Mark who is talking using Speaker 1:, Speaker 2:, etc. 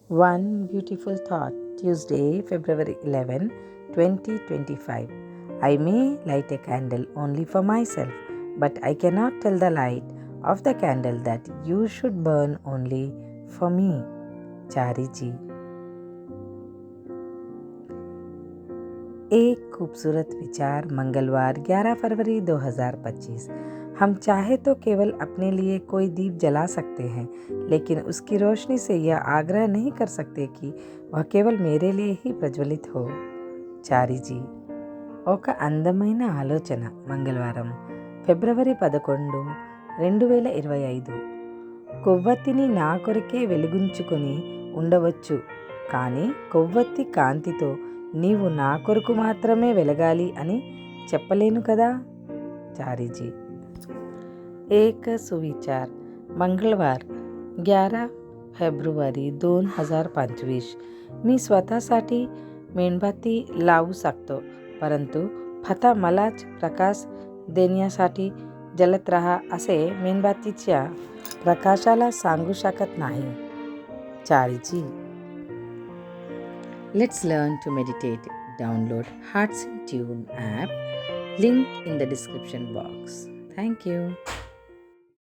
Speaker 1: One beautiful thought, Tuesday, February 11, 2025. I may light a candle only for myself, but I cannot tell the light of the candle that you should burn only for me. चारी जी। एक खूबसूरत विचार, मंगलवार 11 February 2025। हम चाहे तो केवल अपने लिए कोई दीप जला सकते हैं, लेकिन उसकी रोशनी से यह आग्रह नहीं कर सकते कि वह केवल मेरे लिए ही प्रज्वलित हो। చారి జీ। ఒక అందమైన ఆలోచన, మంగళవారం ఫిబ్రవరి 11, 2025। కొవ్వొత్తిని నా కొరకే వెలిగించుకొని ఉండవచ్చు, కానీ కొవ్వొత్తి కాంతితో నీవు నా కొరకు మాత్రమే వెలగాలి అని చెప్పలేను కదా। చారి जी। एक सुविचार, मंगळवार 11 फेब्रुवारी 2025। मी स्वतःसाठी मेणबत्ती लावू शकतो, परंतु फक्त मलाच प्रकाश देण्यासाठी जलत राहा असे मेणबत्तीच्या प्रकाशाला सांगू शकत नाही। चारी जी। Let's learn to meditate. Download Hearts in Tune app. Link in the description box. Thank you.